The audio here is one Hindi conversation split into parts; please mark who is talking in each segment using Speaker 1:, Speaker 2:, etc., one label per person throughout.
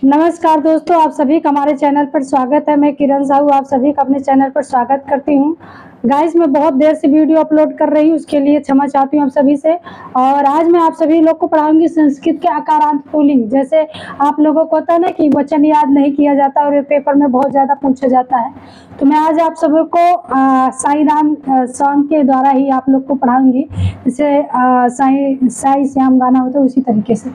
Speaker 1: नमस्कार दोस्तों, आप सभी का हमारे चैनल पर स्वागत है। मैं किरण साहू आप सभी का अपने चैनल पर स्वागत करती हूं। गाइस, मैं बहुत देर से वीडियो अपलोड कर रही हूं, उसके लिए क्षमा चाहती हूं आप सभी से। और आज मैं आप सभी लोग को पढ़ाऊंगी संस्कृत के आकारांत पुल्लिंग। जैसे आप लोगों को पता है ना कि वचन याद नहीं किया जाता और ये पेपर में बहुत ज़्यादा पूछा जाता है, तो मैं आज आप सभी को साई राम सॉन्ग के द्वारा ही आप लोग को पढ़ाऊंगी। जैसे साई श्याम गाना होता है उसी तरीके से।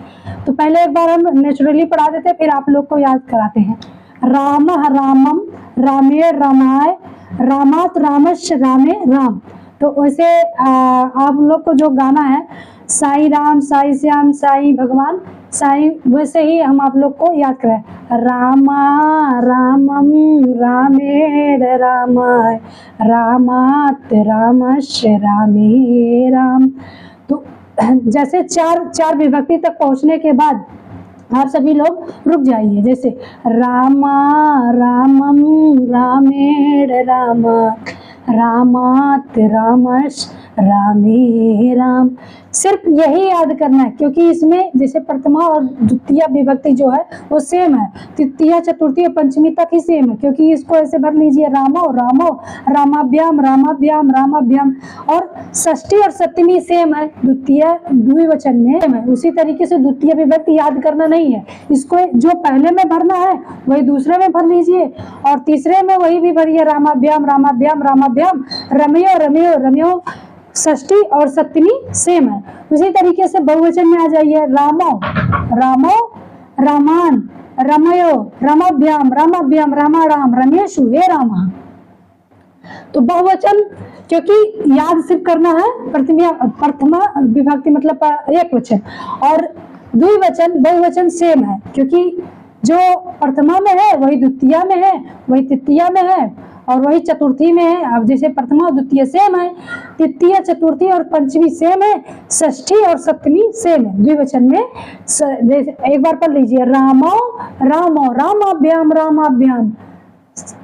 Speaker 1: तो पहले एक बार हम नेचुरली पढ़ा देते, फिर आप लोग को याद कराते हैं। राम रामम रामे रामाय रामात रामश रामे राम। तो वैसे आप लोग को जो गाना है साई राम साई श्याम साई भगवान साई, वैसे ही हम आप लोग को याद कराए। रामा रामम रामे रामाय रामात रामश रामे राम। तो जैसे चार विभक्ति तक पहुंचने के बाद आप सभी लोग रुक जाइए। जैसे रामा रामम रामेण राम रामात रामश रामे राम। सिर्फ यही याद करना है, क्योंकि इसमें जैसे प्रथमा और द्वितीय विभक्ति जो है वो सेम है, तृतीय चतुर्थी पंचमी तक ही सेम है, क्योंकि इसको ऐसे भर लीजिए रामो रामो रामाभ्याम रामाभ्याम रामाभ्याम। और षष्ठी और सप्तमी सेम है, द्वितीय द्विवचन में सेम है। उसी तरीके से द्वितीय विभक्ति याद करना नहीं है, इसको जो पहले में भरना है वही दूसरे में भर लीजिए और तीसरे में वही भी भरिए रामाभ्याम रामाभ्याम रामाभ्याम रमयो रमयो रमयो। षष्ठी और सप्तमी सेम है। उसी तरीके से बहुवचन में आ जाइए। रामो रामो रामान रमयो रमाभ्याम रामाभ्याम रामाराम रमेशु हे रामा। तो बहुवचन क्योंकि याद सिर्फ करना है प्रथमा विभक्ति मतलब एक वचन, और द्विवचन बहुवचन सेम है, क्योंकि जो प्रथमा में है वही द्वितीय में है, वही तृतीया में है और वही चतुर्थी में है। अब जैसे प्रथमा और द्वितीय सेम है, तृतीय चतुर्थी और पंचमी सेम है, षष्ठी और सप्तमी सेम है द्विवचन में। एक बार पढ़ लीजिए। रामो रामो रामाभ्याम रामाभ्याम।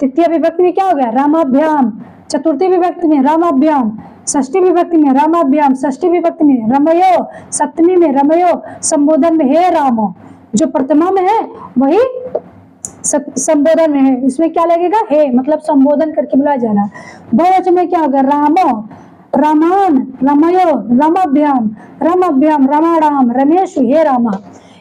Speaker 1: तृतीय विभक्ति में क्या हो गया? रामाभ्याम। चतुर्थी विभक्ति में रामाभ्याम, षष्ठी विभक्ति में रामाभ्याम, षष्ठी विभक्ति में रमयो, सप्तमी में रमयो, संबोधन में हे रामो। जो प्रथमा में है वही संबोधन में है, इसमें क्या लगेगा? हे, मतलब संबोधन करके बुलाया जाना। बहुवचन में क्या होगा? रामो रामान रमयो रमाभ्याम रामाभ्याम रामाराम रमेशु हे रामा।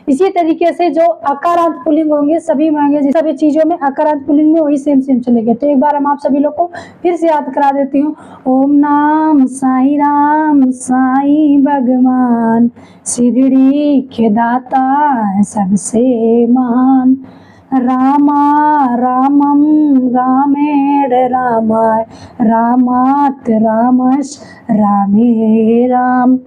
Speaker 1: इसी तरीके से जो आकारांत पुल्लिंग होंगे सभी में होंगे, सभी चीजों में आकारांत पुल्लिंग में वही सेम चलेगा। तो एक बार हम आप सभी लोग को फिर से याद करा देती हूँ। ओम नाम साई राम साई भगवान, शिरडी के दाता सबसे महान। रामा रामम रामेण रामाय रामात रामश रामे राम।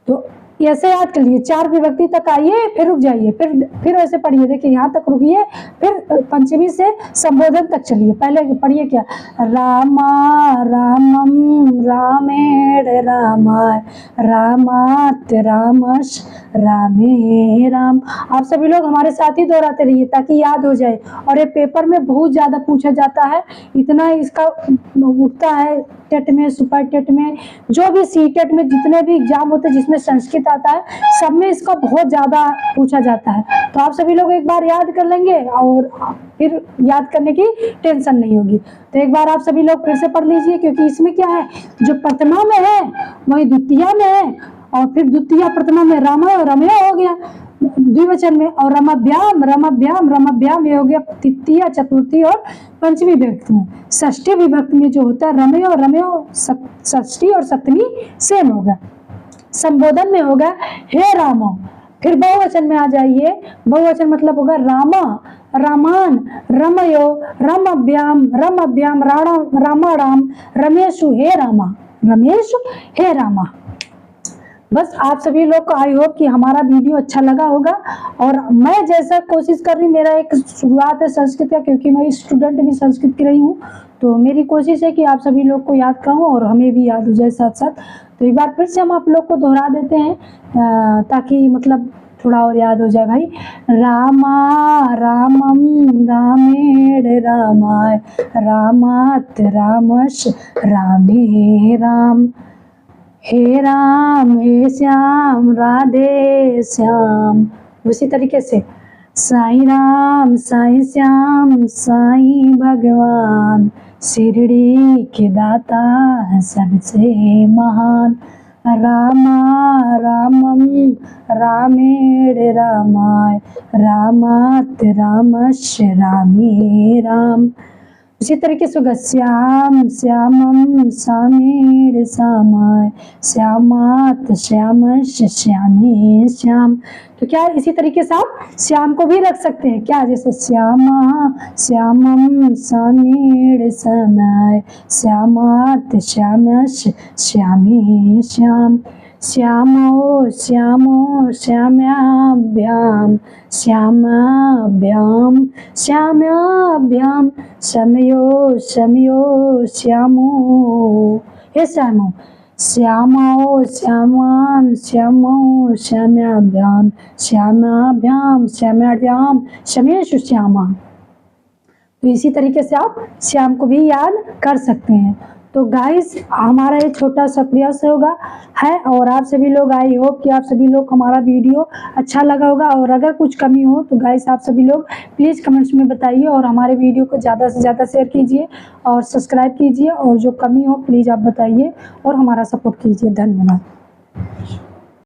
Speaker 1: तो ऐसे याद कर लिए। चार विभक्ति तक आइए, फिर रुक जाइए, फिर ऐसे पढ़िए। देखिए यहाँ तक रुकिए, फिर पंचमी से संबोधन तक चलिए। पहले पढ़िए क्या? रामा रामम रामेण रामाय रामात रामश रामे राम। आप सभी लोग हमारे साथ ही दोहराते रहिए ताकि याद हो जाए। और ये पेपर में बहुत ज़्यादा पूछा जाता है, इतना इसका उठता है टेट में, सुपर टेट में, जो भी सी टेट में जितने भी एग्जाम होते हैं जिसमें संस्कृत आता है सब में इसका बहुत ज़्यादा पूछा जाता है। तो आप सभी लोग एक बार याद कर लेंगे और फिर याद करने की टेंशन नहीं होगी। तो एक बार आप सभी लोग फिर से पढ़ लीजिए, क्योंकि इसमें क्या है, जो प्रथमा में है वही द्वितीय में है, और फिर द्वितीय प्रथमा में रामा और रमया हो गया द्विवचन में, और रमाभ्याम रमाभ्याम रमाभ्याम ये हो गया तृतीय चतुर्थी और पंचमी विभक्ति में। षष्ठी विभक्ति में जो होता है रमयो रमयो, षष्ठी और सप्तमी सेम होगा। संबोधन में होगा हे रामो। फिर बहुवचन में आ जाइए। बहुवचन मतलब होगा रामा रामान रमयो रमाभ्याम रमाभ्याम रामाराम रमेशु हे रामा रमेशु हे रामा। बस आप सभी लोग को आई होप कि हमारा वीडियो अच्छा लगा होगा। और मैं जैसा कोशिश कर रही हूँ, मेरा एक शुरुआत है संस्कृत का, क्योंकि मैं स्टूडेंट भी संस्कृत की रही हूँ, तो मेरी कोशिश है कि आप सभी लोग को याद कराऊँ और हमें भी याद हो जाए साथ साथ। तो एक बार फिर से हम आप लोग को दोहरा देते हैं ताकि मतलब थोड़ा और याद हो जाए भाई। रामा रामम रामेण रामाय रामात रामश रामे राम। हे राम हे श्याम राधे श्याम। उसी तरीके से साईं राम साईं श्याम साईं भगवान, शिरडी के दाता है सबसे महान। रामा रामम रामेण रामाय, रामात रामस्य रामे राम। इसी तरीके से होगा श्याम श्यामम श्यामेण श्यामाय, श्यामात श्यामस्य श्यामे श्याम। तो क्या इसी तरीके से आप श्याम को भी रख सकते हैं क्या, जैसे श्यामा श्यामम श्यामेण श्यामाय, श्यामात श्यामस्य श्यामे श्याम। श्यामो श्यामो श्याम्याभ्याम, श्यामाभ्याम श्याम्याभ्याम, शमयो शमयो श्यामो। हे श्यामो, श्यामो श्यामाम श्यामो श्याम्याभ्याम, श्यामाभ्याम श्याम्याभ्याम शमेषु श्यामा। तो इसी तरीके से आप श्याम को भी याद कर सकते हैं। तो गाइस हमारा ये छोटा सा प्रयास होगा है, और आप सभी लोग, आई होप कि आप सभी लोग हमारा वीडियो अच्छा लगा होगा। और अगर कुछ कमी हो तो गाइस आप सभी लोग प्लीज़ कमेंट्स में बताइए, और हमारे वीडियो को ज़्यादा से ज़्यादा शेयर कीजिए और सब्सक्राइब कीजिए, और जो कमी हो प्लीज़ आप बताइए और हमारा सपोर्ट कीजिए। धन्यवाद।